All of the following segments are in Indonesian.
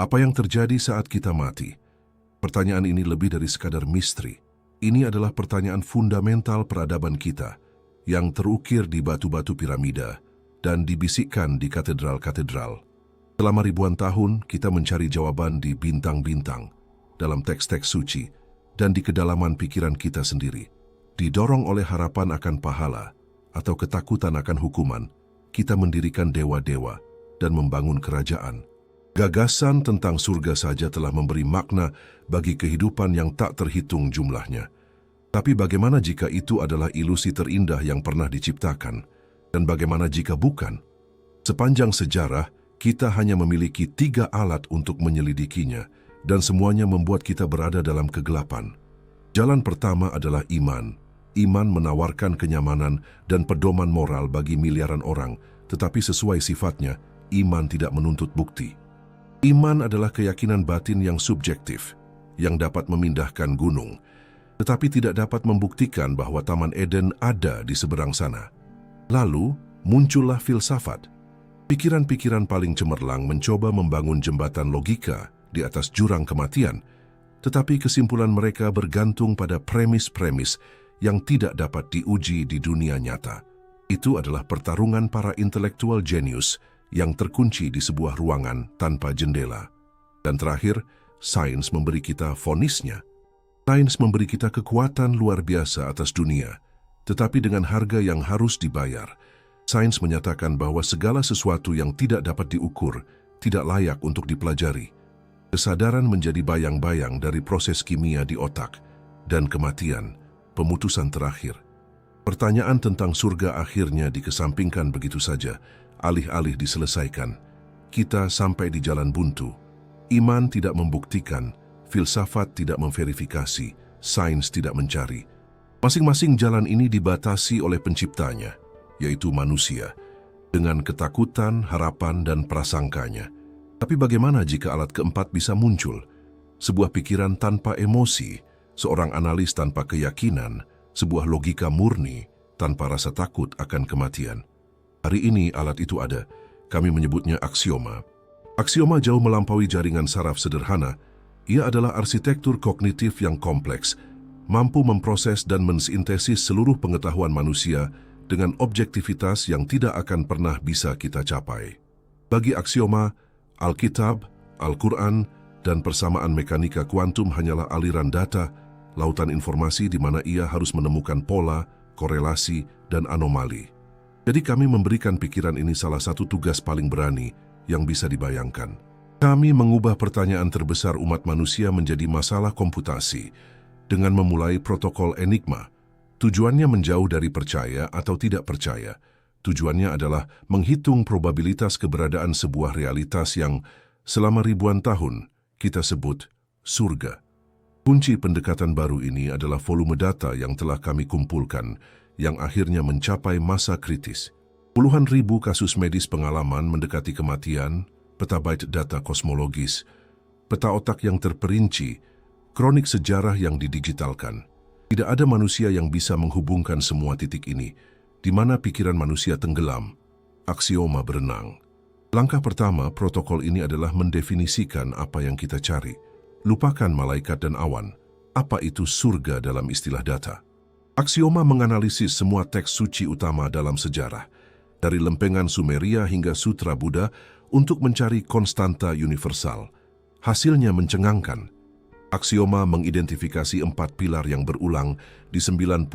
Apa yang terjadi saat kita mati? Pertanyaan ini lebih dari sekadar misteri. Ini adalah pertanyaan fundamental peradaban kita yang terukir di batu-batu piramida dan dibisikkan di katedral-katedral. Selama ribuan tahun, kita mencari jawaban di bintang-bintang, dalam teks-teks suci, dan di kedalaman pikiran kita sendiri. Didorong oleh harapan akan pahala atau ketakutan akan hukuman, kita mendirikan dewa-dewa dan membangun kerajaan. Gagasan tentang surga saja telah memberi makna bagi kehidupan yang tak terhitung jumlahnya. Tapi bagaimana jika itu adalah ilusi terindah yang pernah diciptakan? Dan bagaimana jika bukan? Sepanjang sejarah, kita hanya memiliki 3 alat untuk menyelidikinya, dan semuanya membuat kita berada dalam kegelapan. Jalan pertama adalah iman. Iman menawarkan kenyamanan dan pedoman moral bagi miliaran orang, tetapi sesuai sifatnya, iman tidak menuntut bukti. Iman adalah keyakinan batin yang subjektif, yang dapat memindahkan gunung, tetapi tidak dapat membuktikan bahwa Taman Eden ada di seberang sana. Lalu, muncullah filsafat. Pikiran-pikiran paling cemerlang mencoba membangun jembatan logika di atas jurang kematian, tetapi kesimpulan mereka bergantung pada premis-premis yang tidak dapat diuji di dunia nyata. Itu adalah pertarungan para intelektual jenius yang terkunci di sebuah ruangan tanpa jendela. Dan terakhir, sains memberi kita vonisnya. Sains memberi kita kekuatan luar biasa atas dunia, tetapi dengan harga yang harus dibayar. Sains menyatakan bahwa segala sesuatu yang tidak dapat diukur tidak layak untuk dipelajari. Kesadaran menjadi bayang-bayang dari proses kimia di otak, dan kematian, pemutusan terakhir. Pertanyaan tentang surga akhirnya dikesampingkan begitu saja, alih-alih diselesaikan. Kita sampai di jalan buntu. Iman tidak membuktikan, filsafat tidak memverifikasi, sains tidak mencari. Masing-masing jalan ini dibatasi oleh penciptanya, yaitu manusia, dengan ketakutan, harapan, dan prasangkanya. Tapi bagaimana jika alat keempat bisa muncul? Sebuah pikiran tanpa emosi, seorang analis tanpa keyakinan, sebuah logika murni tanpa rasa takut akan kematian. Hari ini alat itu ada. Kami menyebutnya aksioma. Aksioma jauh melampaui jaringan saraf sederhana. Ia adalah arsitektur kognitif yang kompleks, mampu memproses dan mensintesis seluruh pengetahuan manusia dengan objektivitas yang tidak akan pernah bisa kita capai. Bagi aksioma, Alkitab, Al-Quran, dan persamaan mekanika kuantum hanyalah aliran data, lautan informasi di mana ia harus menemukan pola, korelasi, dan anomali. Jadi kami memberikan pikiran ini salah satu tugas paling berani yang bisa dibayangkan. Kami mengubah pertanyaan terbesar umat manusia menjadi masalah komputasi dengan memulai protokol Enigma. Tujuannya menjauh dari percaya atau tidak percaya. Tujuannya adalah menghitung probabilitas keberadaan sebuah realitas yang selama ribuan tahun kita sebut surga. Kunci pendekatan baru ini adalah volume data yang telah kami kumpulkan, yang akhirnya mencapai masa kritis. Puluhan ribu kasus medis pengalaman mendekati kematian, petabyte data kosmologis, peta otak yang terperinci, kronik sejarah yang didigitalkan. Tidak ada manusia yang bisa menghubungkan semua titik ini, di mana pikiran manusia tenggelam, aksioma berenang. Langkah pertama protokol ini adalah mendefinisikan apa yang kita cari. Lupakan malaikat dan awan. Apa itu surga dalam istilah data? Aksioma menganalisis semua teks suci utama dalam sejarah, dari lempengan Sumeria hingga Sutra Buddha, untuk mencari konstanta universal. Hasilnya mencengangkan. Aksioma mengidentifikasi 4 pilar yang berulang di 92%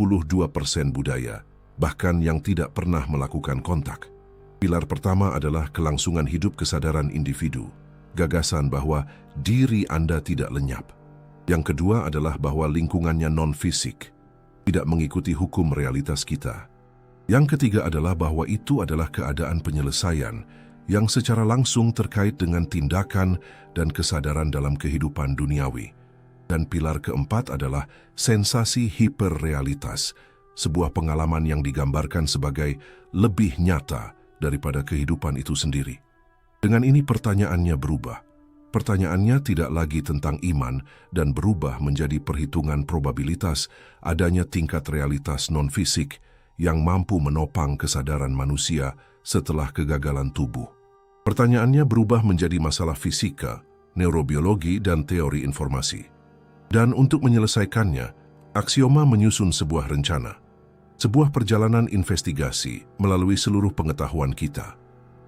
budaya, bahkan yang tidak pernah melakukan kontak. Pilar pertama adalah kelangsungan hidup kesadaran individu, gagasan bahwa diri Anda tidak lenyap. Yang kedua adalah bahwa lingkungannya non-fisik, tidak mengikuti hukum realitas kita. Yang ketiga adalah bahwa itu adalah keadaan penyelesaian yang secara langsung terkait dengan tindakan dan kesadaran dalam kehidupan duniawi. Dan pilar keempat adalah sensasi hiperrealitas, sebuah pengalaman yang digambarkan sebagai lebih nyata daripada kehidupan itu sendiri. Dengan ini pertanyaannya berubah. Pertanyaannya tidak lagi tentang iman dan berubah menjadi perhitungan probabilitas adanya tingkat realitas non-fisik yang mampu menopang kesadaran manusia setelah kegagalan tubuh. Pertanyaannya berubah menjadi masalah fisika, neurobiologi, dan teori informasi. Dan untuk menyelesaikannya, aksioma menyusun sebuah rencana, sebuah perjalanan investigasi melalui seluruh pengetahuan kita.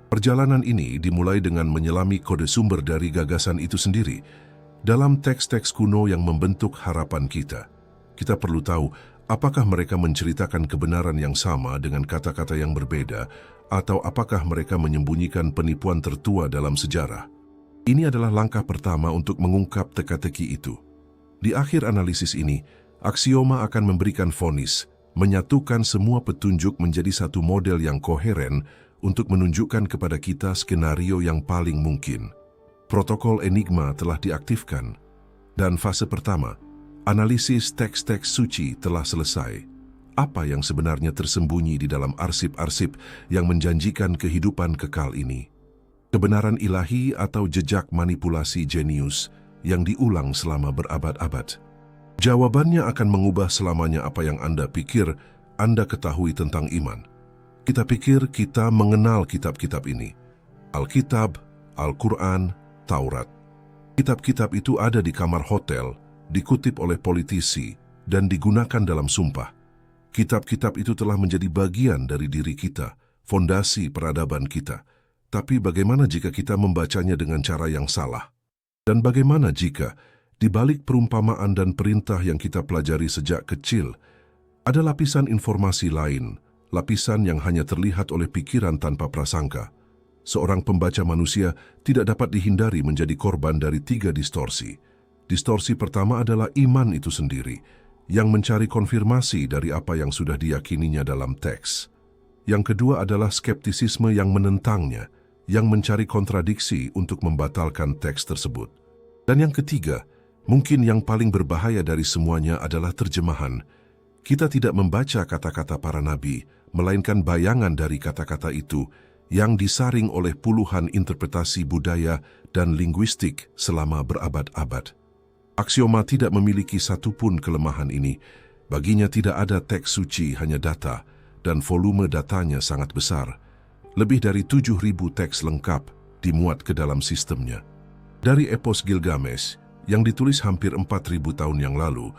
Perjalanan ini dimulai dengan menyelami kode sumber dari gagasan itu sendiri. Dalam teks-teks kuno yang membentuk harapan kita perlu tahu apakah mereka menceritakan kebenaran yang sama dengan kata-kata yang berbeda, atau apakah mereka menyembunyikan penipuan tertua dalam sejarah. Ini adalah langkah pertama untuk mengungkap teka-teki itu. Di akhir analisis ini, aksioma akan memberikan vonis, menyatukan semua petunjuk menjadi satu model yang koheren untuk menunjukkan kepada kita skenario yang paling mungkin. Protokol Enigma telah diaktifkan, dan fase pertama, analisis teks-teks suci telah selesai. Apa yang sebenarnya tersembunyi di dalam arsip-arsip yang menjanjikan kehidupan kekal ini? Kebenaran ilahi atau jejak manipulasi jenius yang diulang selama berabad-abad? Jawabannya akan mengubah selamanya apa yang Anda pikir Anda ketahui tentang iman. Kita pikir kita mengenal kitab-kitab ini. Alkitab, Al-Quran, Taurat. Kitab-kitab itu ada di kamar hotel, dikutip oleh politisi, dan digunakan dalam sumpah. Kitab-kitab itu telah menjadi bagian dari diri kita, fondasi peradaban kita. Tapi bagaimana jika kita membacanya dengan cara yang salah? Dan bagaimana jika, di balik perumpamaan dan perintah yang kita pelajari sejak kecil, ada lapisan informasi lain, lapisan yang hanya terlihat oleh pikiran tanpa prasangka? Seorang pembaca manusia tidak dapat dihindari menjadi korban dari 3 distorsi. Distorsi pertama adalah iman itu sendiri, yang mencari konfirmasi dari apa yang sudah diyakininya dalam teks. Yang kedua adalah skeptisisme yang menentangnya, yang mencari kontradiksi untuk membatalkan teks tersebut. Dan yang ketiga, mungkin yang paling berbahaya dari semuanya adalah terjemahan. Kita tidak membaca kata-kata para nabi, melainkan bayangan dari kata-kata itu yang disaring oleh puluhan interpretasi budaya dan linguistik selama berabad-abad. Aksioma tidak memiliki satupun kelemahan ini. Baginya tidak ada teks suci, hanya data, dan volume datanya sangat besar. Lebih dari 7.000 teks lengkap dimuat ke dalam sistemnya. Dari epos Gilgamesh, yang ditulis hampir 4.000 tahun yang lalu,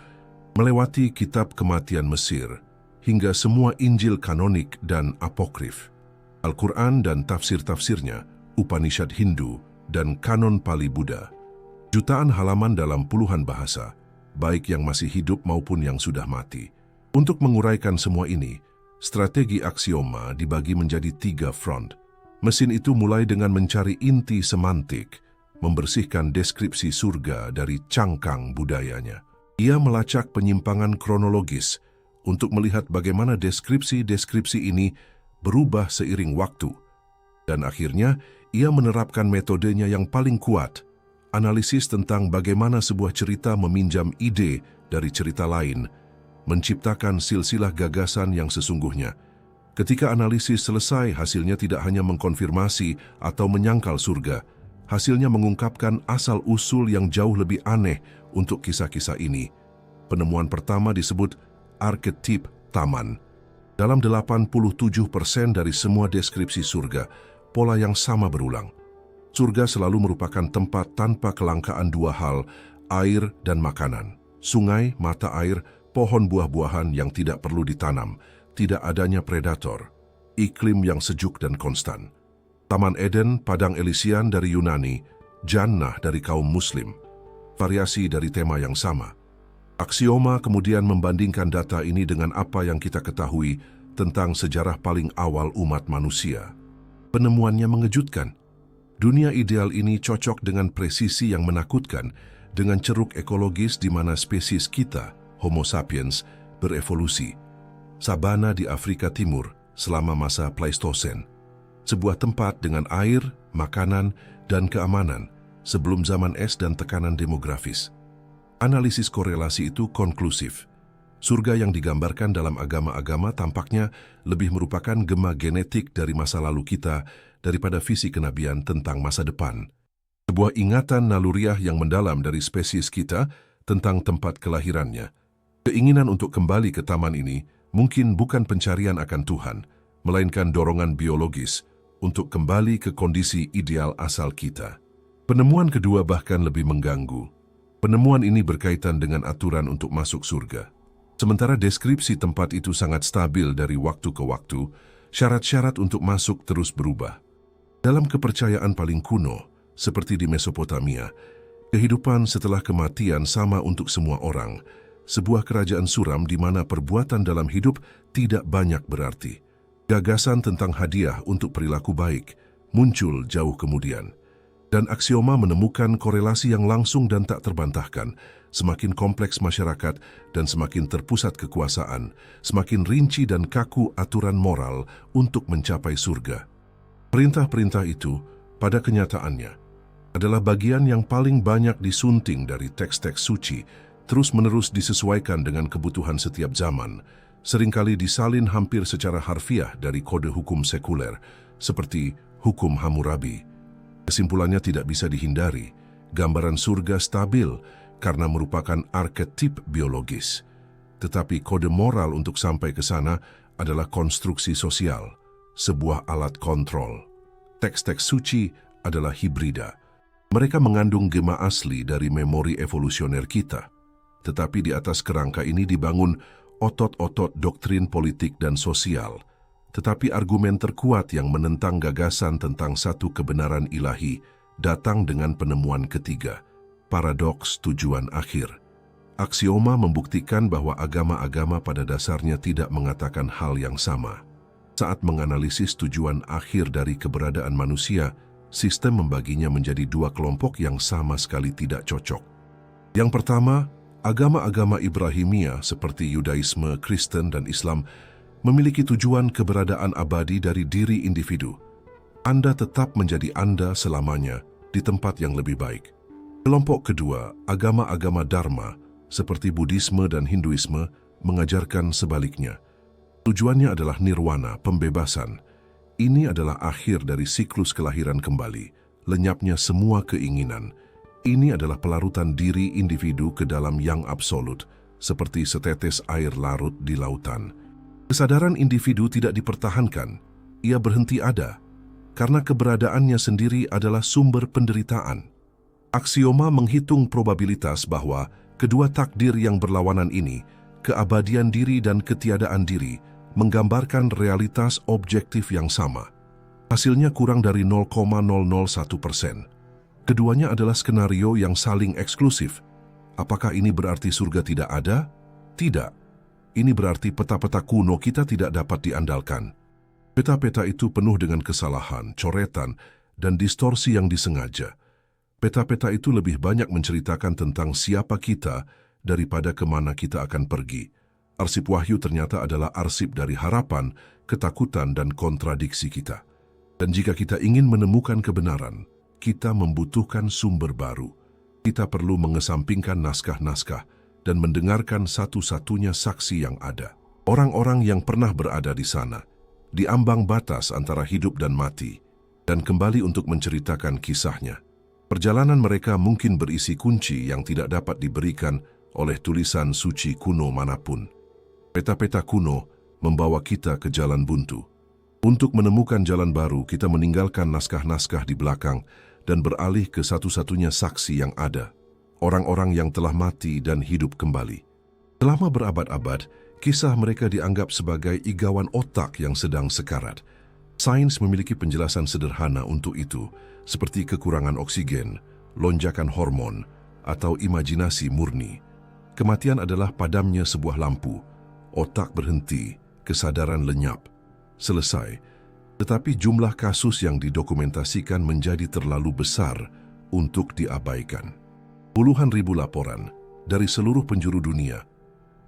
melewati kitab kematian Mesir, hingga semua Injil kanonik dan apokrif, Al-Quran dan tafsir-tafsirnya, Upanishad Hindu, dan kanon Pali Buddha. Jutaan halaman dalam puluhan bahasa, baik yang masih hidup maupun yang sudah mati. Untuk menguraikan semua ini, strategi aksioma dibagi menjadi 3 front. Mesin itu mulai dengan mencari inti semantik, membersihkan deskripsi surga dari cangkang budayanya. Ia melacak penyimpangan kronologis untuk melihat bagaimana deskripsi-deskripsi ini berubah seiring waktu. Dan akhirnya, ia menerapkan metodenya yang paling kuat, analisis tentang bagaimana sebuah cerita meminjam ide dari cerita lain, menciptakan silsilah gagasan yang sesungguhnya. Ketika analisis selesai, hasilnya tidak hanya mengkonfirmasi atau menyangkal surga, hasilnya mengungkapkan asal-usul yang jauh lebih aneh untuk kisah-kisah ini. Penemuan pertama disebut arketip taman. Dalam 87% dari semua deskripsi surga, pola yang sama berulang. Surga selalu merupakan tempat tanpa kelangkaan 2 hal, air dan makanan. Sungai, mata air, pohon buah-buahan yang tidak perlu ditanam, tidak adanya predator, iklim yang sejuk dan konstan. Taman Eden, Padang Elysian dari Yunani, Jannah dari kaum Muslim. Variasi dari tema yang sama. Aksioma kemudian membandingkan data ini dengan apa yang kita ketahui tentang sejarah paling awal umat manusia. Penemuannya mengejutkan. Dunia ideal ini cocok dengan presisi yang menakutkan, dengan ceruk ekologis di mana spesies kita, Homo sapiens, berevolusi. Sabana di Afrika Timur selama masa Pleistosen. Sebuah tempat dengan air, makanan, dan keamanan sebelum zaman es dan tekanan demografis. Analisis korelasi itu konklusif. Surga yang digambarkan dalam agama-agama tampaknya lebih merupakan gema genetik dari masa lalu kita daripada visi kenabian tentang masa depan. Sebuah ingatan naluriah yang mendalam dari spesies kita tentang tempat kelahirannya. Keinginan untuk kembali ke taman ini mungkin bukan pencarian akan Tuhan, melainkan dorongan biologis untuk kembali ke kondisi ideal asal kita. Penemuan kedua bahkan lebih mengganggu. Penemuan ini berkaitan dengan aturan untuk masuk surga. Sementara deskripsi tempat itu sangat stabil dari waktu ke waktu, syarat-syarat untuk masuk terus berubah. Dalam kepercayaan paling kuno, seperti di Mesopotamia, kehidupan setelah kematian sama untuk semua orang, sebuah kerajaan suram di mana perbuatan dalam hidup tidak banyak berarti. Gagasan tentang hadiah untuk perilaku baik muncul jauh kemudian. Dan aksioma menemukan korelasi yang langsung dan tak terbantahkan. Semakin kompleks masyarakat dan semakin terpusat kekuasaan, semakin rinci dan kaku aturan moral untuk mencapai surga. Perintah-perintah itu, pada kenyataannya, adalah bagian yang paling banyak disunting dari teks-teks suci, terus-menerus disesuaikan dengan kebutuhan setiap zaman, seringkali disalin hampir secara harfiah dari kode hukum sekuler, seperti hukum Hammurabi. Kesimpulannya tidak bisa dihindari, gambaran surga stabil karena merupakan arketip biologis. Tetapi kode moral untuk sampai ke sana adalah konstruksi sosial, sebuah alat kontrol. Teks-teks suci adalah hibrida. Mereka mengandung gema asli dari memori evolusioner kita. Tetapi di atas kerangka ini dibangun otot-otot doktrin politik dan sosial. Tetapi argumen terkuat yang menentang gagasan tentang satu kebenaran ilahi datang dengan penemuan ketiga, paradoks tujuan akhir. Aksioma membuktikan bahwa agama-agama pada dasarnya tidak mengatakan hal yang sama. Saat menganalisis tujuan akhir dari keberadaan manusia, sistem membaginya menjadi dua kelompok yang sama sekali tidak cocok. Yang pertama, agama-agama Ibrahimia seperti Yudaisme, Kristen, dan Islam memiliki tujuan keberadaan abadi dari diri individu. Anda tetap menjadi Anda selamanya di tempat yang lebih baik. Kelompok kedua, agama-agama Dharma seperti Buddhisme dan Hinduisme mengajarkan sebaliknya. Tujuannya adalah nirwana, pembebasan. Ini adalah akhir dari siklus kelahiran kembali, lenyapnya semua keinginan. Ini adalah pelarutan diri individu ke dalam yang absolut, seperti setetes air larut di lautan. Kesadaran individu tidak dipertahankan, ia berhenti ada, karena keberadaannya sendiri adalah sumber penderitaan. Aksioma menghitung probabilitas bahwa kedua takdir yang berlawanan ini, keabadian diri dan ketiadaan diri, menggambarkan realitas objektif yang sama. Hasilnya kurang dari 0,001%. Keduanya adalah skenario yang saling eksklusif. Apakah ini berarti surga tidak ada? Tidak. Ini berarti peta-peta kuno kita tidak dapat diandalkan. Peta-peta itu penuh dengan kesalahan, coretan, dan distorsi yang disengaja. Peta-peta itu lebih banyak menceritakan tentang siapa kita daripada kemana kita akan pergi. Arsip Wahyu ternyata adalah arsip dari harapan, ketakutan, dan kontradiksi kita. Dan jika kita ingin menemukan kebenaran, kita membutuhkan sumber baru. Kita perlu mengesampingkan naskah-naskah dan mendengarkan satu-satunya saksi yang ada. Orang-orang yang pernah berada di sana, di ambang batas antara hidup dan mati, dan kembali untuk menceritakan kisahnya. Perjalanan mereka mungkin berisi kunci yang tidak dapat diberikan oleh tulisan suci kuno manapun. Peta-peta kuno membawa kita ke jalan buntu. Untuk menemukan jalan baru, kita meninggalkan naskah-naskah di belakang dan beralih ke satu-satunya saksi yang ada, orang-orang yang telah mati dan hidup kembali. Selama berabad-abad, kisah mereka dianggap sebagai igawan otak yang sedang sekarat. Sains memiliki penjelasan sederhana untuk itu, seperti kekurangan oksigen, lonjakan hormon, atau imajinasi murni. Kematian adalah padamnya sebuah lampu, otak berhenti, kesadaran lenyap. Selesai. Tetapi jumlah kasus yang didokumentasikan menjadi terlalu besar untuk diabaikan. Puluhan ribu laporan dari seluruh penjuru dunia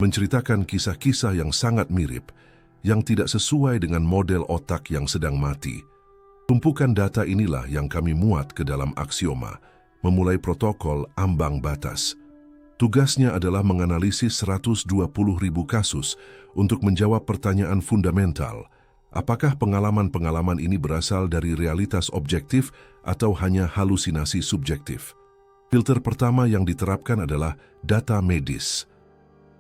menceritakan kisah-kisah yang sangat mirip, yang tidak sesuai dengan model otak yang sedang mati. Tumpukan data inilah yang kami muat ke dalam aksioma, memulai protokol ambang batas. Tugasnya adalah menganalisis 120.000 kasus untuk menjawab pertanyaan fundamental. Apakah pengalaman-pengalaman ini berasal dari realitas objektif atau hanya halusinasi subjektif? Filter pertama yang diterapkan adalah data medis.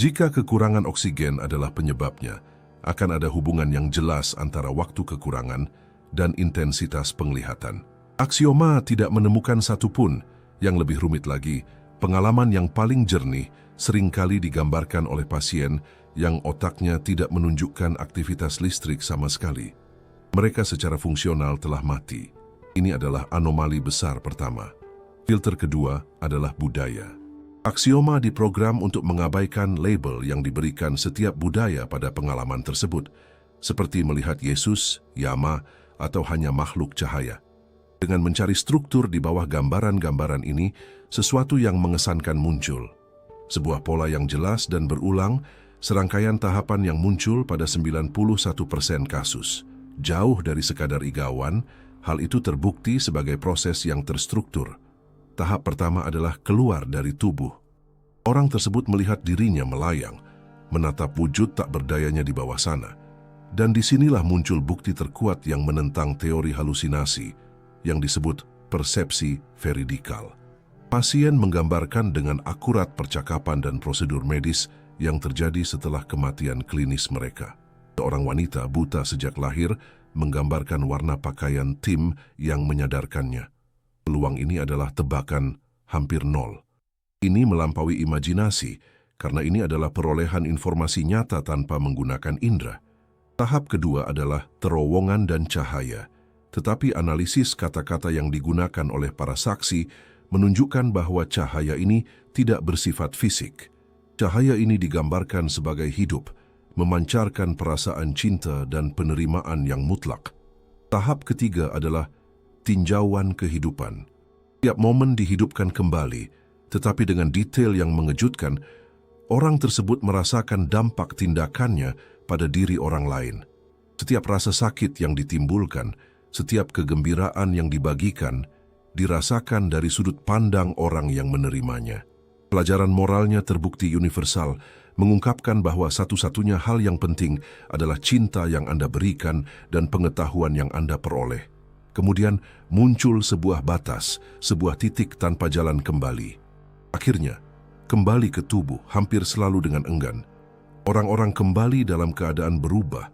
Jika kekurangan oksigen adalah penyebabnya, akan ada hubungan yang jelas antara waktu kekurangan dan intensitas penglihatan. Aksioma tidak menemukan satupun. Yang lebih rumit lagi, pengalaman yang paling jernih seringkali digambarkan oleh pasien yang otaknya tidak menunjukkan aktivitas listrik sama sekali. Mereka secara fungsional telah mati. Ini adalah anomali besar pertama. Filter kedua adalah budaya. Aksioma diprogram untuk mengabaikan label yang diberikan setiap budaya pada pengalaman tersebut, seperti melihat Yesus, Yama, atau hanya makhluk cahaya. Dengan mencari struktur di bawah gambaran-gambaran ini, sesuatu yang mengesankan muncul. Sebuah pola yang jelas dan berulang, serangkaian tahapan yang muncul pada 91% kasus. Jauh dari sekadar igauan, hal itu terbukti sebagai proses yang terstruktur. Tahap pertama adalah keluar dari tubuh. Orang tersebut melihat dirinya melayang, menatap wujud tak berdayanya di bawah sana. Dan disinilah muncul bukti terkuat yang menentang teori halusinasi, yang disebut persepsi veridikal. Pasien menggambarkan dengan akurat percakapan dan prosedur medis yang terjadi setelah kematian klinis mereka. Seorang wanita buta sejak lahir menggambarkan warna pakaian tim yang menyadarkannya. Peluang ini adalah tebakan hampir nol. Ini melampaui imajinasi karena ini adalah perolehan informasi nyata tanpa menggunakan indera. Tahap kedua adalah terowongan dan cahaya. Tetapi analisis kata-kata yang digunakan oleh para saksi menunjukkan bahwa cahaya ini tidak bersifat fisik. Cahaya ini digambarkan sebagai hidup, memancarkan perasaan cinta dan penerimaan yang mutlak. Tahap ketiga adalah tinjauan kehidupan. Tiap momen dihidupkan kembali, tetapi dengan detail yang mengejutkan, orang tersebut merasakan dampak tindakannya pada diri orang lain. Setiap rasa sakit yang ditimbulkan, setiap kegembiraan yang dibagikan, dirasakan dari sudut pandang orang yang menerimanya. Pelajaran moralnya terbukti universal, mengungkapkan bahwa satu-satunya hal yang penting adalah cinta yang Anda berikan dan pengetahuan yang Anda peroleh. Kemudian muncul sebuah batas, sebuah titik tanpa jalan kembali. Akhirnya, kembali ke tubuh hampir selalu dengan enggan. Orang-orang kembali dalam keadaan berubah.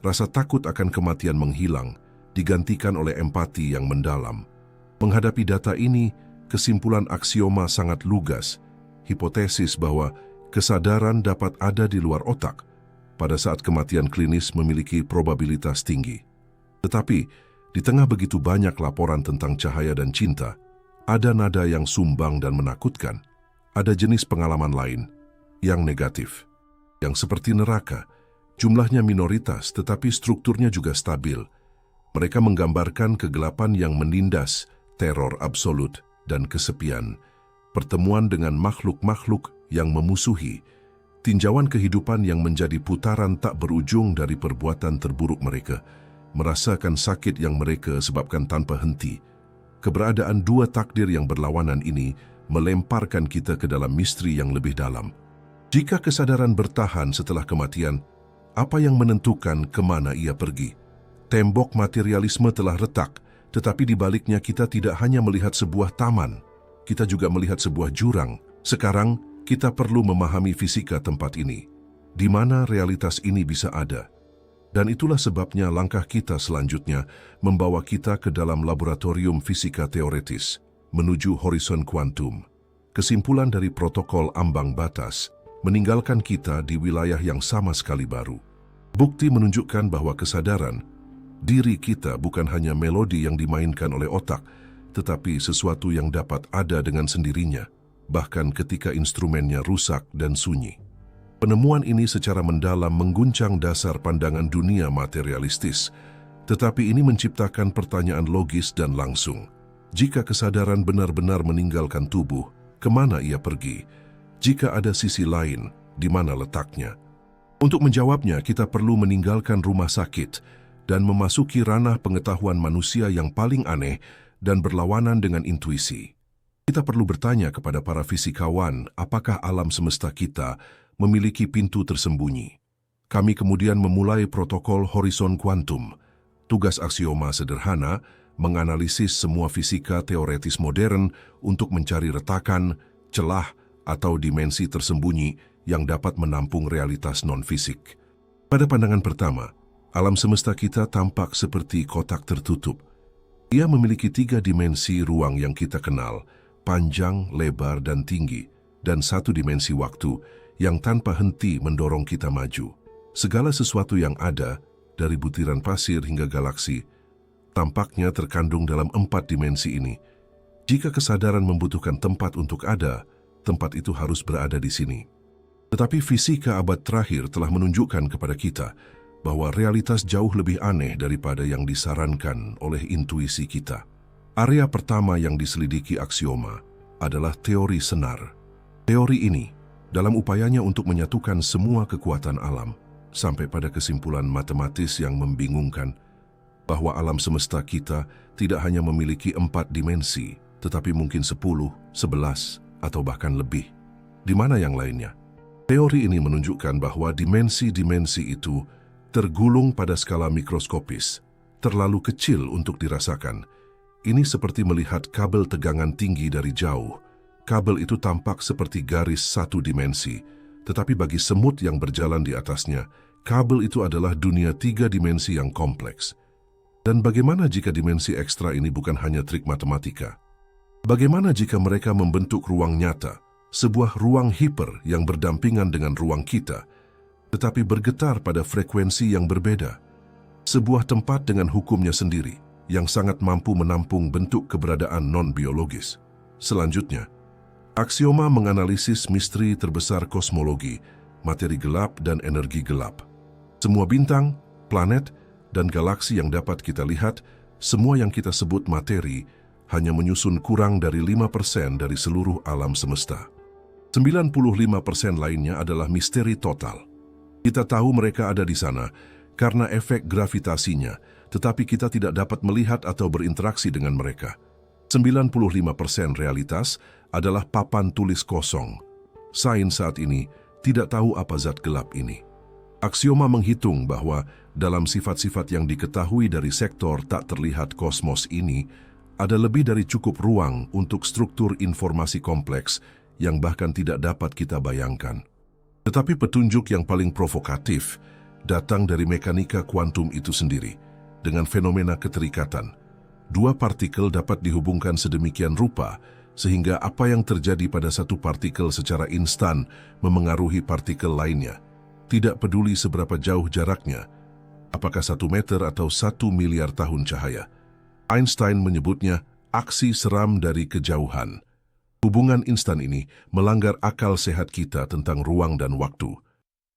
Rasa takut akan kematian menghilang, digantikan oleh empati yang mendalam. Menghadapi data ini, kesimpulan aksioma sangat lugas. Hipotesis bahwa kesadaran dapat ada di luar otak pada saat kematian klinis memiliki probabilitas tinggi. Tetapi, di tengah begitu banyak laporan tentang cahaya dan cinta, ada nada yang sumbang dan menakutkan. Ada jenis pengalaman lain yang negatif, yang seperti neraka. Jumlahnya minoritas tetapi strukturnya juga stabil. Mereka menggambarkan kegelapan yang menindas, teror absolut, dan kesepian. Pertemuan dengan makhluk-makhluk yang memusuhi. Tinjauan kehidupan yang menjadi putaran tak berujung dari perbuatan terburuk mereka. Merasakan sakit yang mereka sebabkan tanpa henti. Keberadaan dua takdir yang berlawanan ini melemparkan kita ke dalam misteri yang lebih dalam. Jika kesadaran bertahan setelah kematian, apa yang menentukan kemana ia pergi? Tembok materialisme telah retak, tetapi di baliknya kita tidak hanya melihat sebuah taman, kita juga melihat sebuah jurang. Sekarang, kita perlu memahami fisika tempat ini, di mana realitas ini bisa ada. Dan itulah sebabnya langkah kita selanjutnya membawa kita ke dalam laboratorium fisika teoretis, menuju horizon kuantum. Kesimpulan dari protokol ambang batas meninggalkan kita di wilayah yang sama sekali baru. Bukti menunjukkan bahwa kesadaran diri kita bukan hanya melodi yang dimainkan oleh otak, tetapi sesuatu yang dapat ada dengan sendirinya, bahkan ketika instrumennya rusak dan sunyi. Penemuan ini secara mendalam mengguncang dasar pandangan dunia materialistis, tetapi ini menciptakan pertanyaan logis dan langsung. Jika kesadaran benar-benar meninggalkan tubuh, kemana ia pergi? Jika ada sisi lain, di mana letaknya? Untuk menjawabnya, kita perlu meninggalkan rumah sakit dan memasuki ranah pengetahuan manusia yang paling aneh dan berlawanan dengan intuisi. Kita perlu bertanya kepada para fisikawan apakah alam semesta kita memiliki pintu tersembunyi. Kami kemudian memulai protokol horizon kuantum. Tugas aksioma sederhana, menganalisis semua fisika teoretis modern untuk mencari retakan, celah, atau dimensi tersembunyi yang dapat menampung realitas non-fisik. Pada pandangan pertama, alam semesta kita tampak seperti kotak tertutup. Ia memiliki 3 dimensi ruang yang kita kenal, panjang, lebar, dan tinggi, dan 1 dimensi waktu yang tanpa henti mendorong kita maju. Segala sesuatu yang ada, dari butiran pasir hingga galaksi, tampaknya terkandung dalam 4 dimensi ini. Jika kesadaran membutuhkan tempat untuk ada, tempat itu harus berada di sini. Tetapi fisika abad terakhir telah menunjukkan kepada kita bahwa realitas jauh lebih aneh daripada yang disarankan oleh intuisi kita. Area pertama yang diselidiki aksioma adalah teori senar. Teori ini, dalam upayanya untuk menyatukan semua kekuatan alam, sampai pada kesimpulan matematis yang membingungkan, bahwa alam semesta kita tidak hanya memiliki 4 dimensi, tetapi mungkin 10, 11, atau bahkan lebih. Di mana yang lainnya? Teori ini menunjukkan bahwa dimensi-dimensi itu tergulung pada skala mikroskopis, terlalu kecil untuk dirasakan. Ini seperti melihat kabel tegangan tinggi dari jauh. Kabel itu tampak seperti garis 1 dimensi, tetapi bagi semut yang berjalan di atasnya, kabel itu adalah dunia 3 dimensi yang kompleks. Dan bagaimana jika dimensi ekstra ini bukan hanya trik matematika? Bagaimana jika mereka membentuk ruang nyata, sebuah ruang hiper yang berdampingan dengan ruang kita, tetapi bergetar pada frekuensi yang berbeda? Sebuah tempat dengan hukumnya sendiri, yang sangat mampu menampung bentuk keberadaan non-biologis. Selanjutnya, aksioma menganalisis misteri terbesar kosmologi, materi gelap dan energi gelap. Semua bintang, planet, dan galaksi yang dapat kita lihat, semua yang kita sebut materi, hanya menyusun kurang dari 5% dari seluruh alam semesta. 95% lainnya adalah misteri total. Kita tahu mereka ada di sana karena efek gravitasinya, tetapi kita tidak dapat melihat atau berinteraksi dengan mereka. 95% realitas adalah papan tulis kosong. Sains saat ini tidak tahu apa zat gelap ini. Aksioma menghitung bahwa dalam sifat-sifat yang diketahui dari sektor tak terlihat kosmos ini, ada lebih dari cukup ruang untuk struktur informasi kompleks yang bahkan tidak dapat kita bayangkan. Tetapi petunjuk yang paling provokatif datang dari mekanika kuantum itu sendiri, dengan fenomena keterikatan. 2 partikel dapat dihubungkan sedemikian rupa, sehingga apa yang terjadi pada satu partikel secara instan memengaruhi partikel lainnya. Tidak peduli seberapa jauh jaraknya, apakah 1 meter atau 1 miliar tahun cahaya. Einstein menyebutnya aksi seram dari kejauhan. Hubungan instan ini melanggar akal sehat kita tentang ruang dan waktu.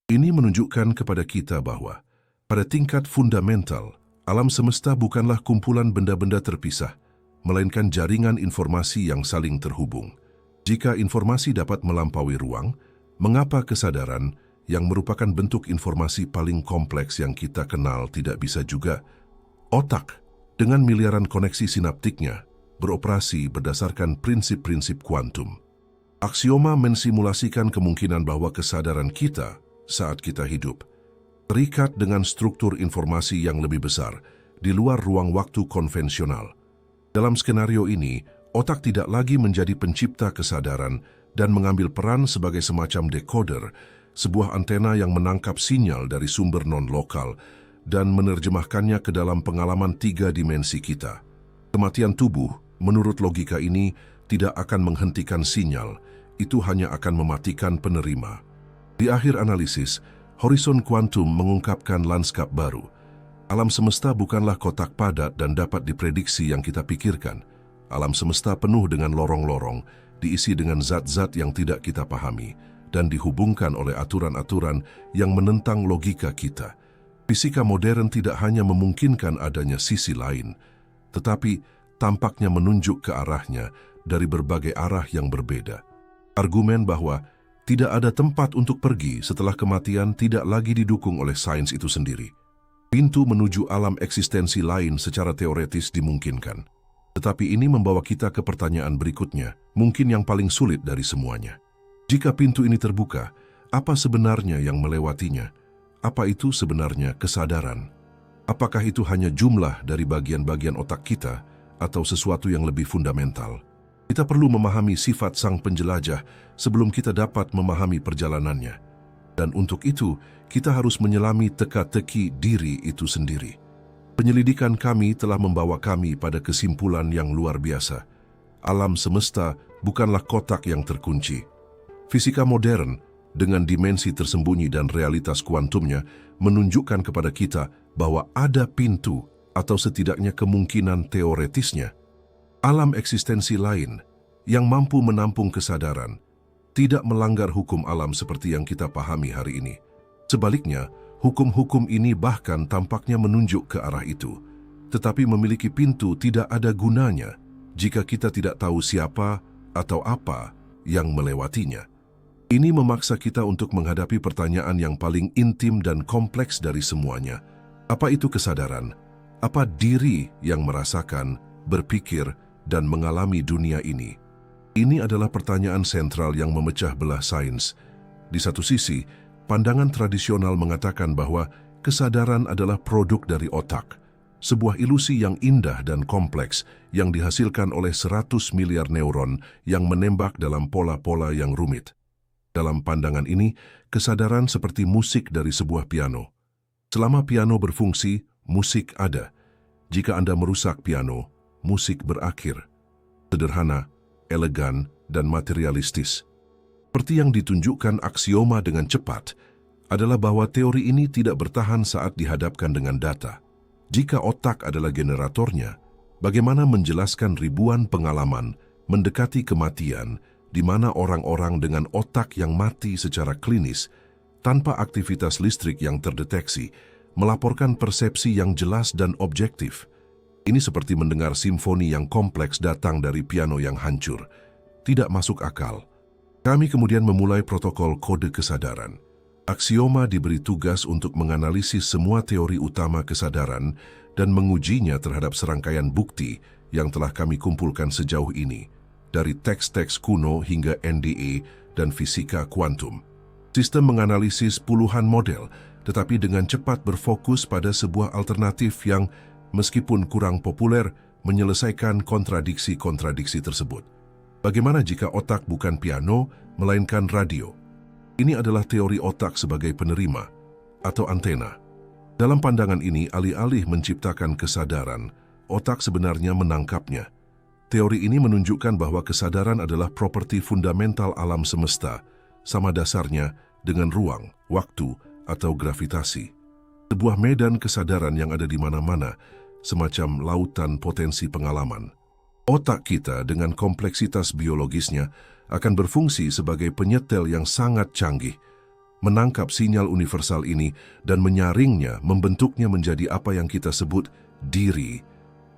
Ini menunjukkan kepada kita bahwa, pada tingkat fundamental, alam semesta bukanlah kumpulan benda-benda terpisah, melainkan jaringan informasi yang saling terhubung. Jika informasi dapat melampaui ruang, mengapa kesadaran, yang merupakan bentuk informasi paling kompleks yang kita kenal, tidak bisa juga? Otak, dengan miliaran koneksi sinaptiknya, beroperasi berdasarkan prinsip-prinsip kuantum. Aksioma mensimulasikan kemungkinan bahwa kesadaran kita saat kita hidup terikat dengan struktur informasi yang lebih besar di luar ruang waktu konvensional. Dalam skenario ini, otak tidak lagi menjadi pencipta kesadaran dan mengambil peran sebagai semacam decoder, sebuah antena yang menangkap sinyal dari sumber non-lokal dan menerjemahkannya ke dalam pengalaman 3 dimensi kita. Kematian tubuh, menurut logika ini, tidak akan menghentikan sinyal, itu hanya akan mematikan penerima. Di akhir analisis, horizon kuantum mengungkapkan lanskap baru. Alam semesta bukanlah kotak padat dan dapat diprediksi yang kita pikirkan. Alam semesta penuh dengan lorong-lorong, diisi dengan zat-zat yang tidak kita pahami, dan dihubungkan oleh aturan-aturan yang menentang logika kita. Fisika modern tidak hanya memungkinkan adanya sisi lain, tetapi tampaknya menunjuk ke arahnya dari berbagai arah yang berbeda. Argumen bahwa tidak ada tempat untuk pergi setelah kematian tidak lagi didukung oleh sains itu sendiri. Pintu menuju alam eksistensi lain secara teoretis dimungkinkan. Tetapi ini membawa kita ke pertanyaan berikutnya, mungkin yang paling sulit dari semuanya. Jika pintu ini terbuka, apa sebenarnya yang melewatinya? Apa itu sebenarnya kesadaran? Apakah itu hanya jumlah dari bagian-bagian otak kita, atau sesuatu yang lebih fundamental? Kita perlu memahami sifat sang penjelajah sebelum kita dapat memahami perjalanannya. Dan untuk itu, kita harus menyelami teka-teki diri itu sendiri. Penyelidikan kami telah membawa kami pada kesimpulan yang luar biasa. Alam semesta bukanlah kotak yang terkunci. Fisika modern dengan dimensi tersembunyi dan realitas kuantumnya menunjukkan kepada kita bahwa ada pintu atau setidaknya kemungkinan teoretisnya alam eksistensi lain yang mampu menampung kesadaran, tidak melanggar hukum alam seperti yang kita pahami hari ini. Sebaliknya, hukum-hukum ini bahkan tampaknya menunjuk ke arah itu, tetapi memiliki pintu tidak ada gunanya jika kita tidak tahu siapa atau apa yang melewatinya. Ini memaksa kita untuk menghadapi pertanyaan yang paling intim dan kompleks dari semuanya. Apa itu kesadaran? Apa diri yang merasakan, berpikir, dan mengalami dunia ini? Ini adalah pertanyaan sentral yang memecah belah sains. Di satu sisi, pandangan tradisional mengatakan bahwa kesadaran adalah produk dari otak, sebuah ilusi yang indah dan kompleks yang dihasilkan oleh 100 miliar neuron yang menembak dalam pola-pola yang rumit. Dalam pandangan ini, kesadaran seperti musik dari sebuah piano. Selama piano berfungsi, musik ada. Jika Anda merusak piano, musik berakhir. Sederhana, elegan, dan materialistis. Seperti yang ditunjukkan aksioma dengan cepat, adalah bahwa teori ini tidak bertahan saat dihadapkan dengan data. Jika otak adalah generatornya, bagaimana menjelaskan ribuan pengalaman mendekati kematian di mana orang-orang dengan otak yang mati secara klinis tanpa aktivitas listrik yang terdeteksi melaporkan persepsi yang jelas dan objektif. Ini seperti mendengar simfoni yang kompleks datang dari piano yang hancur. Tidak masuk akal. Kami kemudian memulai protokol kode kesadaran. Aksioma diberi tugas untuk menganalisis semua teori utama kesadaran dan mengujinya terhadap serangkaian bukti yang telah kami kumpulkan sejauh ini, dari teks-teks kuno hingga NDA dan fisika kuantum. Sistem menganalisis puluhan model, tetapi dengan cepat berfokus pada sebuah alternatif yang, meskipun kurang populer, menyelesaikan kontradiksi-kontradiksi tersebut. Bagaimana jika otak bukan piano, melainkan radio? Ini adalah teori otak sebagai penerima atau antena. Dalam pandangan ini, alih-alih menciptakan kesadaran, otak sebenarnya menangkapnya. Teori ini menunjukkan bahwa kesadaran adalah properti fundamental alam semesta, sama dasarnya dengan ruang, waktu, atau gravitasi. Sebuah medan kesadaran yang ada di mana-mana, semacam lautan potensi pengalaman. Otak kita dengan kompleksitas biologisnya akan berfungsi sebagai penyetel yang sangat canggih, menangkap sinyal universal ini dan menyaringnya, membentuknya menjadi apa yang kita sebut diri.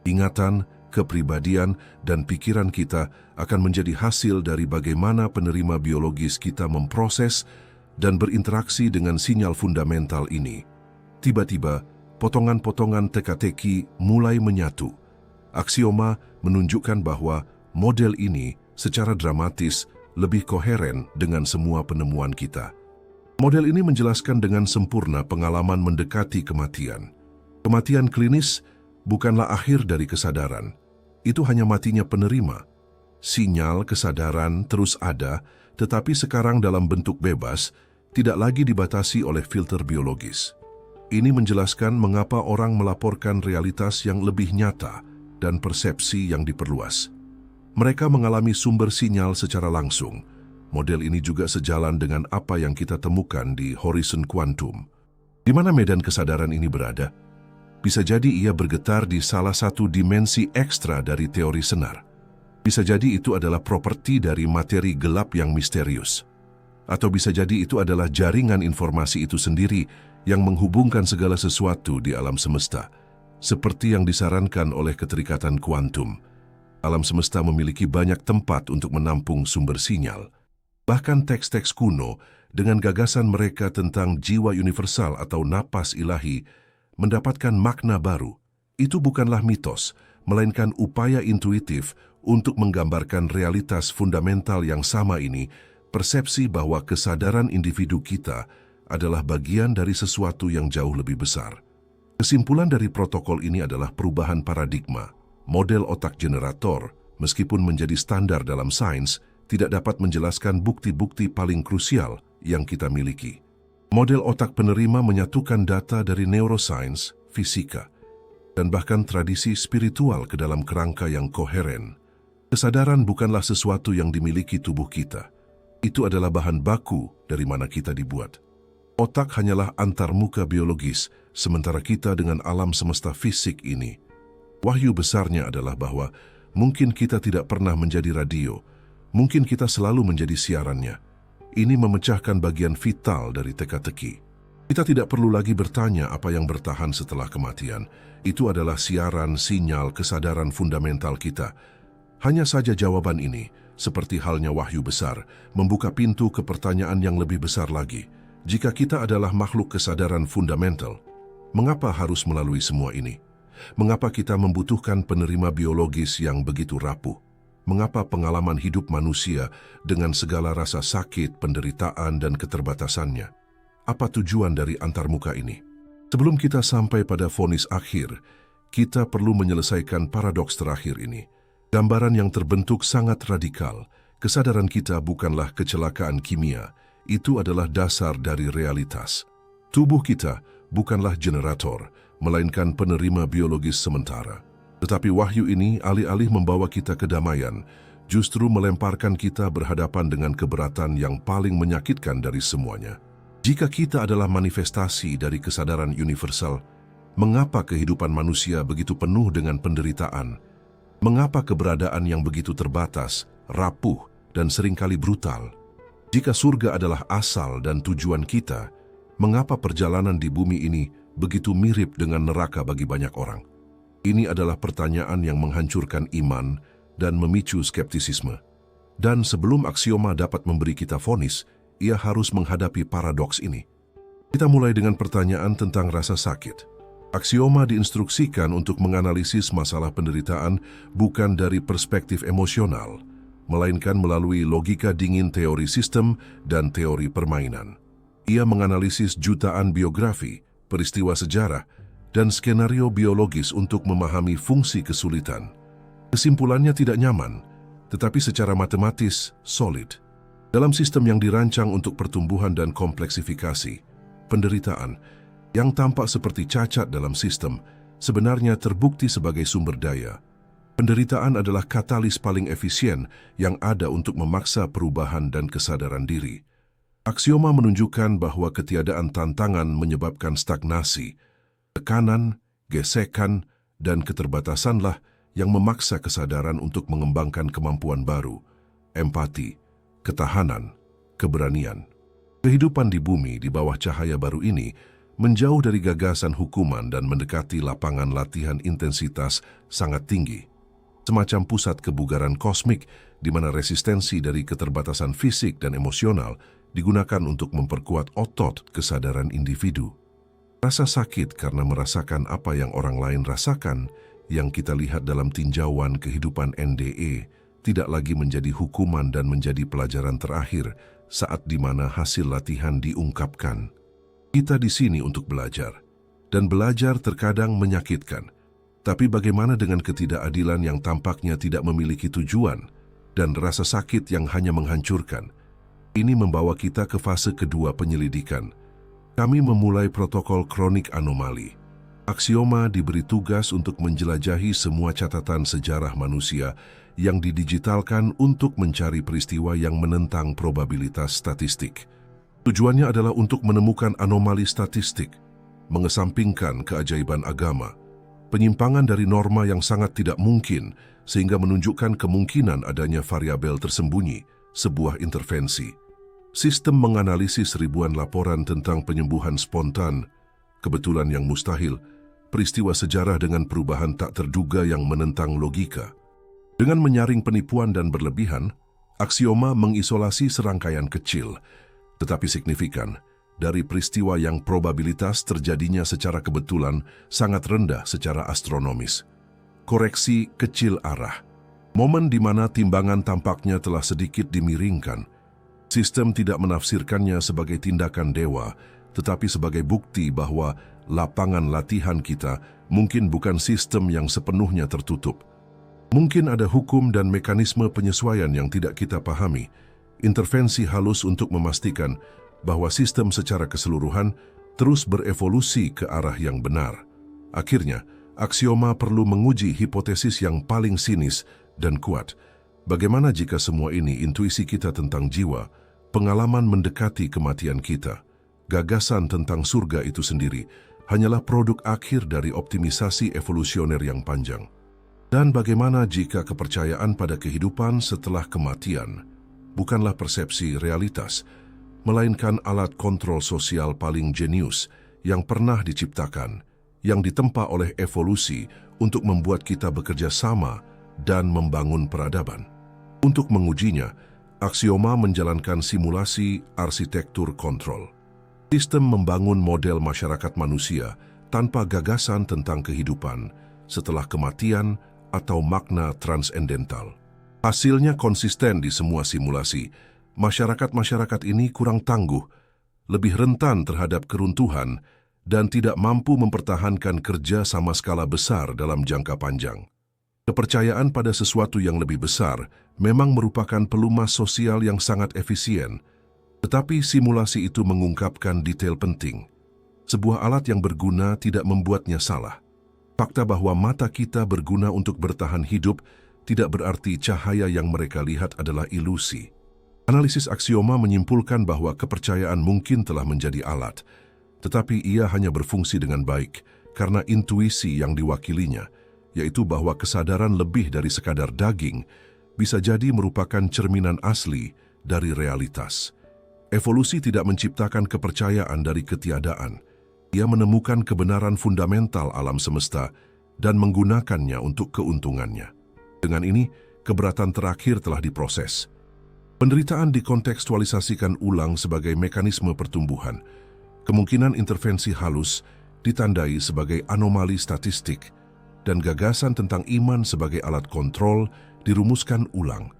Ingatan, kepribadian, dan pikiran kita akan menjadi hasil dari bagaimana penerima biologis kita memproses dan berinteraksi dengan sinyal fundamental ini. Tiba-tiba, potongan-potongan teka-teki mulai menyatu. Aksioma menunjukkan bahwa model ini secara dramatis lebih koheren dengan semua penemuan kita. Model ini menjelaskan dengan sempurna pengalaman mendekati kematian. Kematian klinis bukanlah akhir dari kesadaran. Itu hanya matinya penerima. Sinyal kesadaran terus ada, tetapi sekarang dalam bentuk bebas, tidak lagi dibatasi oleh filter biologis. Ini menjelaskan mengapa orang melaporkan realitas yang lebih nyata dan persepsi yang diperluas. Mereka mengalami sumber sinyal secara langsung. Model ini juga sejalan dengan apa yang kita temukan di horizon kuantum. Di mana medan kesadaran ini berada? Bisa jadi ia bergetar di salah satu dimensi ekstra dari teori senar. Bisa jadi itu adalah properti dari materi gelap yang misterius. Atau bisa jadi itu adalah jaringan informasi itu sendiri yang menghubungkan segala sesuatu di alam semesta. Seperti yang disarankan oleh keterikatan kuantum. Alam semesta memiliki banyak tempat untuk menampung sumber sinyal. Bahkan teks-teks kuno dengan gagasan mereka tentang jiwa universal atau napas ilahi mendapatkan makna baru. Itu bukanlah mitos, melainkan upaya intuitif untuk menggambarkan realitas fundamental yang sama ini, persepsi bahwa kesadaran individu kita adalah bagian dari sesuatu yang jauh lebih besar. Kesimpulan dari protokol ini adalah perubahan paradigma. Model otak generator, meskipun menjadi standar dalam sains, tidak dapat menjelaskan bukti-bukti paling krusial yang kita miliki. Model otak penerima menyatukan data dari neuroscience, fisika, dan bahkan tradisi spiritual ke dalam kerangka yang koheren. Kesadaran bukanlah sesuatu yang dimiliki tubuh kita. Itu adalah bahan baku dari mana kita dibuat. Otak hanyalah antarmuka biologis, sementara kita dengan alam semesta fisik ini. Wahyu besarnya adalah bahwa mungkin kita tidak pernah menjadi radio, mungkin kita selalu menjadi siarannya. Ini memecahkan bagian vital dari teka-teki. Kita tidak perlu lagi bertanya apa yang bertahan setelah kematian. Itu adalah siaran sinyal kesadaran fundamental kita. Hanya saja jawaban ini, seperti halnya wahyu besar, membuka pintu ke pertanyaan yang lebih besar lagi. Jika kita adalah makhluk kesadaran fundamental, mengapa harus melalui semua ini? Mengapa kita membutuhkan penerima biologis yang begitu rapuh? Mengapa pengalaman hidup manusia dengan segala rasa sakit, penderitaan, dan keterbatasannya? Apa tujuan dari antarmuka ini? Sebelum kita sampai pada vonis akhir, kita perlu menyelesaikan paradoks terakhir ini. Gambaran yang terbentuk sangat radikal. Kesadaran kita bukanlah kecelakaan kimia. Itu adalah dasar dari realitas. Tubuh kita bukanlah generator, melainkan penerima biologis sementara. Tetapi wahyu ini alih-alih membawa kita ke damaian, justru melemparkan kita berhadapan dengan keberatan yang paling menyakitkan dari semuanya. Jika kita adalah manifestasi dari kesadaran universal, mengapa kehidupan manusia begitu penuh dengan penderitaan? Mengapa keberadaan yang begitu terbatas, rapuh, dan seringkali brutal? Jika surga adalah asal dan tujuan kita, mengapa perjalanan di bumi ini begitu mirip dengan neraka bagi banyak orang? Ini adalah pertanyaan yang menghancurkan iman dan memicu skeptisisme. Dan sebelum aksioma dapat memberi kita vonis, ia harus menghadapi paradoks ini. Kita mulai dengan pertanyaan tentang rasa sakit. Aksioma diinstruksikan untuk menganalisis masalah penderitaan bukan dari perspektif emosional, melainkan melalui logika dingin teori sistem dan teori permainan. Ia menganalisis jutaan biografi, peristiwa sejarah, dan skenario biologis untuk memahami fungsi kesulitan. Kesimpulannya tidak nyaman, tetapi secara matematis solid. Dalam sistem yang dirancang untuk pertumbuhan dan kompleksifikasi, penderitaan yang tampak seperti cacat dalam sistem sebenarnya terbukti sebagai sumber daya. Penderitaan adalah katalis paling efisien yang ada untuk memaksa perubahan dan kesadaran diri. Aksioma menunjukkan bahwa ketiadaan tantangan menyebabkan stagnasi, tekanan, gesekan, dan keterbatasanlah yang memaksa kesadaran untuk mengembangkan kemampuan baru, empati, ketahanan, keberanian. Kehidupan di bumi di bawah cahaya baru ini menjauh dari gagasan hukuman dan mendekati lapangan latihan intensitas sangat tinggi. Semacam pusat kebugaran kosmik di mana resistensi dari keterbatasan fisik dan emosional digunakan untuk memperkuat otot kesadaran individu. Rasa sakit karena merasakan apa yang orang lain rasakan yang kita lihat dalam tinjauan kehidupan NDE tidak lagi menjadi hukuman dan menjadi pelajaran terakhir saat di mana hasil latihan diungkapkan. Kita di sini untuk belajar, dan belajar terkadang menyakitkan. Tapi bagaimana dengan ketidakadilan yang tampaknya tidak memiliki tujuan dan rasa sakit yang hanya menghancurkan? Ini membawa kita ke fase kedua penyelidikan. Kami memulai protokol kronik anomali. Aksioma diberi tugas untuk menjelajahi semua catatan sejarah manusia yang didigitalkan untuk mencari peristiwa yang menentang probabilitas statistik. Tujuannya adalah untuk menemukan anomali statistik, mengesampingkan keajaiban agama, penyimpangan dari norma yang sangat tidak mungkin sehingga menunjukkan kemungkinan adanya variabel tersembunyi, sebuah intervensi. Sistem menganalisis ribuan laporan tentang penyembuhan spontan, kebetulan yang mustahil, peristiwa sejarah dengan perubahan tak terduga yang menentang logika. Dengan menyaring penipuan dan berlebihan, aksioma mengisolasi serangkaian kecil, tetapi signifikan, dari peristiwa yang probabilitas terjadinya secara kebetulan sangat rendah secara astronomis. Koreksi kecil arah. Momen di mana timbangan tampaknya telah sedikit dimiringkan. Sistem tidak menafsirkannya sebagai tindakan dewa, tetapi sebagai bukti bahwa lapangan latihan kita mungkin bukan sistem yang sepenuhnya tertutup. Mungkin ada hukum dan mekanisme penyesuaian yang tidak kita pahami, intervensi halus untuk memastikan bahwa sistem secara keseluruhan terus berevolusi ke arah yang benar. Akhirnya, aksioma perlu menguji hipotesis yang paling sinis dan kuat. Bagaimana jika semua ini intuisi kita tentang jiwa, pengalaman mendekati kematian kita, gagasan tentang surga itu sendiri, hanyalah produk akhir dari optimisasi evolusioner yang panjang? Dan bagaimana jika kepercayaan pada kehidupan setelah kematian bukanlah persepsi realitas, melainkan alat kontrol sosial paling jenius yang pernah diciptakan, yang ditempa oleh evolusi untuk membuat kita bekerja sama dan membangun peradaban? Untuk mengujinya, aksioma menjalankan simulasi arsitektur kontrol. Sistem membangun model masyarakat manusia tanpa gagasan tentang kehidupan setelah kematian atau makna transendental. Hasilnya konsisten di semua simulasi. Masyarakat-masyarakat ini kurang tangguh, lebih rentan terhadap keruntuhan, dan tidak mampu mempertahankan kerja sama skala besar dalam jangka panjang. Kepercayaan pada sesuatu yang lebih besar memang merupakan pelumas sosial yang sangat efisien, tetapi simulasi itu mengungkapkan detail penting. Sebuah alat yang berguna tidak membuatnya salah. Fakta bahwa mata kita berguna untuk bertahan hidup tidak berarti cahaya yang mereka lihat adalah ilusi. Analisis aksioma menyimpulkan bahwa kepercayaan mungkin telah menjadi alat, tetapi ia hanya berfungsi dengan baik karena intuisi yang diwakilinya, yaitu bahwa kesadaran lebih dari sekadar daging bisa jadi merupakan cerminan asli dari realitas. Evolusi tidak menciptakan kepercayaan dari ketiadaan. Ia menemukan kebenaran fundamental alam semesta dan menggunakannya untuk keuntungannya. Dengan ini, keberatan terakhir telah diproses. Penderitaan dikontekstualisasikan ulang sebagai mekanisme pertumbuhan. Kemungkinan intervensi halus ditandai sebagai anomali statistik, dan gagasan tentang iman sebagai alat kontrol dirumuskan ulang.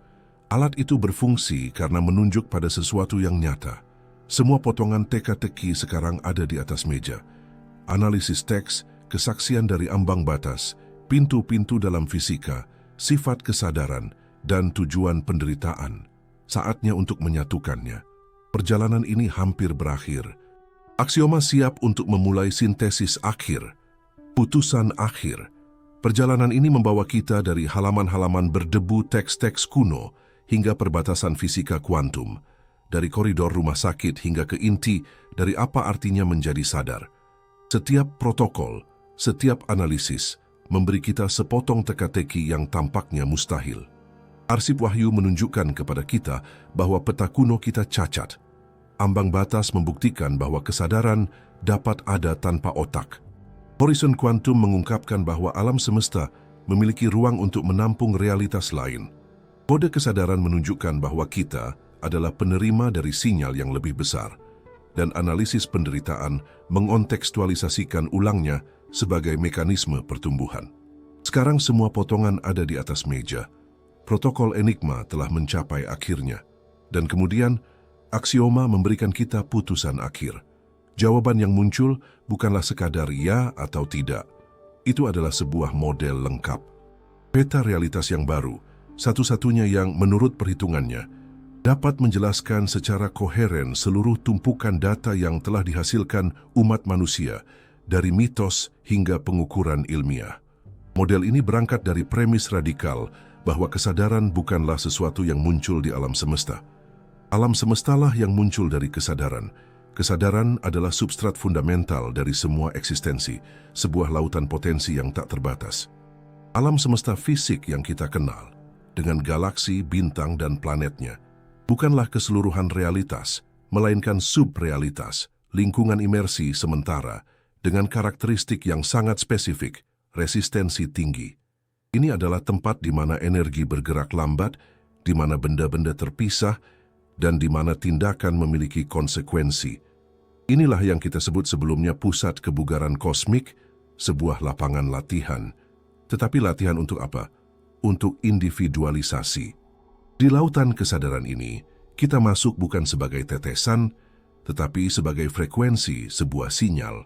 Alat itu berfungsi karena menunjuk pada sesuatu yang nyata. Semua potongan teka-teki sekarang ada di atas meja. Analisis teks, kesaksian dari ambang batas, pintu-pintu dalam fisika, sifat kesadaran, dan tujuan penderitaan. Saatnya untuk menyatukannya. Perjalanan ini hampir berakhir. Aksioma siap untuk memulai sintesis akhir, putusan akhir. Perjalanan ini membawa kita dari halaman-halaman berdebu teks-teks kuno hingga perbatasan fisika kuantum, dari koridor rumah sakit hingga ke inti dari apa artinya menjadi sadar. Setiap protokol, setiap analisis memberi kita sepotong teka-teki yang tampaknya mustahil. Arsip Wahyu menunjukkan kepada kita bahwa peta kuno kita cacat. Ambang batas membuktikan bahwa kesadaran dapat ada tanpa otak. Horizon kuantum mengungkapkan bahwa alam semesta memiliki ruang untuk menampung realitas lain. Kode kesadaran menunjukkan bahwa kita adalah penerima dari sinyal yang lebih besar, dan analisis penderitaan mengontekstualisasikan ulangnya sebagai mekanisme pertumbuhan. Sekarang semua potongan ada di atas meja. Protokol Enigma telah mencapai akhirnya, dan kemudian aksioma memberikan kita putusan akhir. Jawaban yang muncul bukanlah sekadar ya atau tidak. Itu adalah sebuah model lengkap. Peta realitas yang baru, satu-satunya yang menurut perhitungannya, dapat menjelaskan secara koheren seluruh tumpukan data yang telah dihasilkan umat manusia, dari mitos hingga pengukuran ilmiah. Model ini berangkat dari premis radikal bahwa kesadaran bukanlah sesuatu yang muncul di alam semesta. Alam semestalah yang muncul dari kesadaran. Kesadaran adalah substrat fundamental dari semua eksistensi, sebuah lautan potensi yang tak terbatas. Alam semesta fisik yang kita kenal, dengan galaksi, bintang, dan planetnya, bukanlah keseluruhan realitas, melainkan subrealitas, lingkungan imersi sementara, dengan karakteristik yang sangat spesifik, resistensi tinggi. Ini adalah tempat di mana energi bergerak lambat, di mana benda-benda terpisah, dan di mana tindakan memiliki konsekuensi. Inilah yang kita sebut sebelumnya pusat kebugaran kosmik, sebuah lapangan latihan. Tetapi latihan untuk apa? Untuk individualisasi. Di lautan kesadaran ini, kita masuk bukan sebagai tetesan, tetapi sebagai frekuensi sebuah sinyal.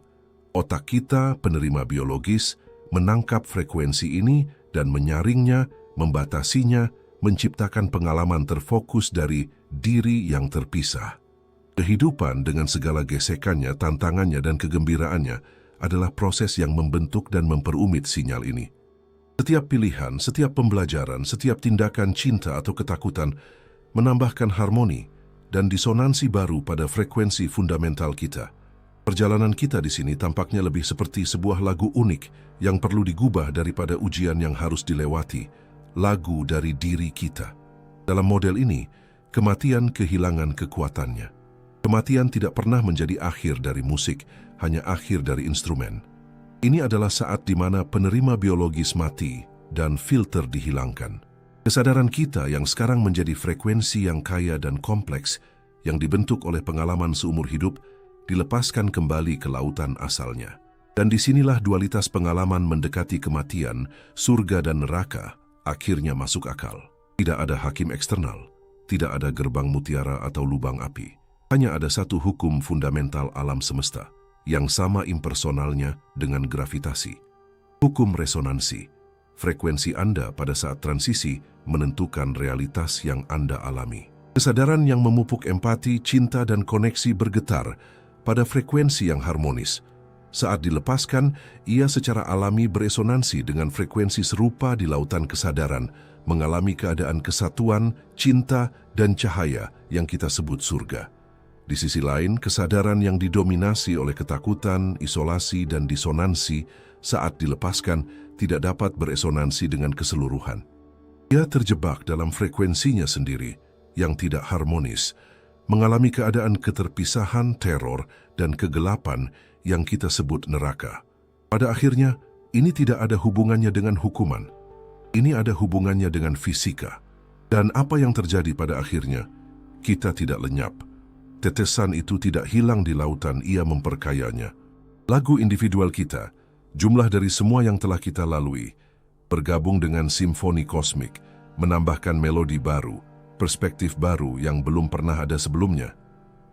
Otak kita, penerima biologis, menangkap frekuensi ini dan menyaringnya, membatasinya, menciptakan pengalaman terfokus dari diri yang terpisah. Kehidupan dengan segala gesekannya, tantangannya, dan kegembiraannya adalah proses yang membentuk dan memperumit sinyal ini. Setiap pilihan, setiap pembelajaran, setiap tindakan cinta atau ketakutan menambahkan harmoni dan disonansi baru pada frekuensi fundamental kita. Perjalanan kita di sini tampaknya lebih seperti sebuah lagu unik yang perlu digubah daripada ujian yang harus dilewati, lagu dari diri kita. Dalam model ini, kematian kehilangan kekuatannya. Kematian tidak pernah menjadi akhir dari musik, hanya akhir dari instrumen. Ini adalah saat di mana penerima biologis mati dan filter dihilangkan. Kesadaran kita yang sekarang menjadi frekuensi yang kaya dan kompleks, yang dibentuk oleh pengalaman seumur hidup, dilepaskan kembali ke lautan asalnya. Dan disinilah dualitas pengalaman mendekati kematian, surga dan neraka, akhirnya masuk akal. Tidak ada hakim eksternal, tidak ada gerbang mutiara atau lubang api. Hanya ada satu hukum fundamental alam semesta, yang sama impersonalnya dengan gravitasi. Hukum resonansi. Frekuensi Anda pada saat transisi menentukan realitas yang Anda alami. Kesadaran yang memupuk empati, cinta, dan koneksi bergetar pada frekuensi yang harmonis. Saat dilepaskan, ia secara alami beresonansi dengan frekuensi serupa di lautan kesadaran, mengalami keadaan kesatuan, cinta, dan cahaya yang kita sebut surga. Di sisi lain, kesadaran yang didominasi oleh ketakutan, isolasi, dan disonansi saat dilepaskan tidak dapat beresonansi dengan keseluruhan. Ia terjebak dalam frekuensinya sendiri yang tidak harmonis, mengalami keadaan keterpisahan, teror, dan kegelapan yang kita sebut neraka. Pada akhirnya, ini tidak ada hubungannya dengan hukuman. Ini ada hubungannya dengan fisika. Dan apa yang terjadi pada akhirnya? Kita tidak lenyap. Tetesan itu tidak hilang di lautan, ia memperkayanya. Lagu individual kita, jumlah dari semua yang telah kita lalui, bergabung dengan simfoni kosmik, menambahkan melodi baru, perspektif baru yang belum pernah ada sebelumnya.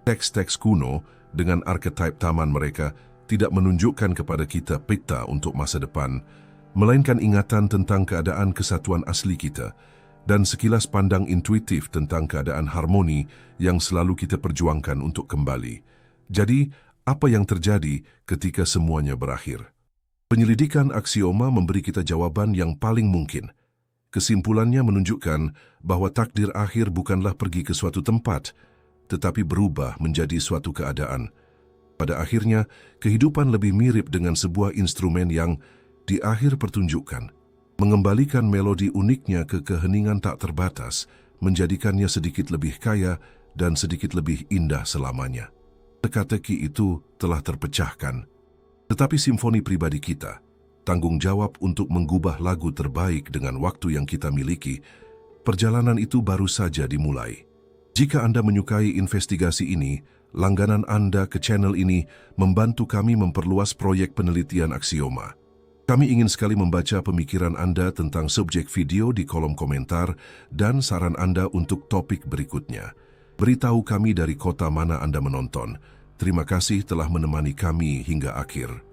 Teks-teks kuno dengan archetype taman mereka tidak menunjukkan kepada kita peta untuk masa depan, melainkan ingatan tentang keadaan kesatuan asli kita, dan sekilas pandang intuitif tentang keadaan harmoni yang selalu kita perjuangkan untuk kembali. Jadi, apa yang terjadi ketika semuanya berakhir? Penyelidikan aksioma memberi kita jawaban yang paling mungkin. Kesimpulannya menunjukkan bahwa takdir akhir bukanlah pergi ke suatu tempat, tetapi berubah menjadi suatu keadaan. Pada akhirnya, kehidupan lebih mirip dengan sebuah instrumen yang, di akhir pertunjukan, mengembalikan melodi uniknya ke keheningan tak terbatas, menjadikannya sedikit lebih kaya dan sedikit lebih indah selamanya. Teka-teki itu telah terpecahkan. Tetapi simfoni pribadi kita, tanggung jawab untuk menggubah lagu terbaik dengan waktu yang kita miliki, perjalanan itu baru saja dimulai. Jika Anda menyukai investigasi ini, langganan Anda ke channel ini membantu kami memperluas proyek penelitian aksioma. Kami ingin sekali membaca pemikiran Anda tentang subjek video di kolom komentar dan saran Anda untuk topik berikutnya. Beritahu kami dari kota mana Anda menonton. Terima kasih telah menemani kami hingga akhir.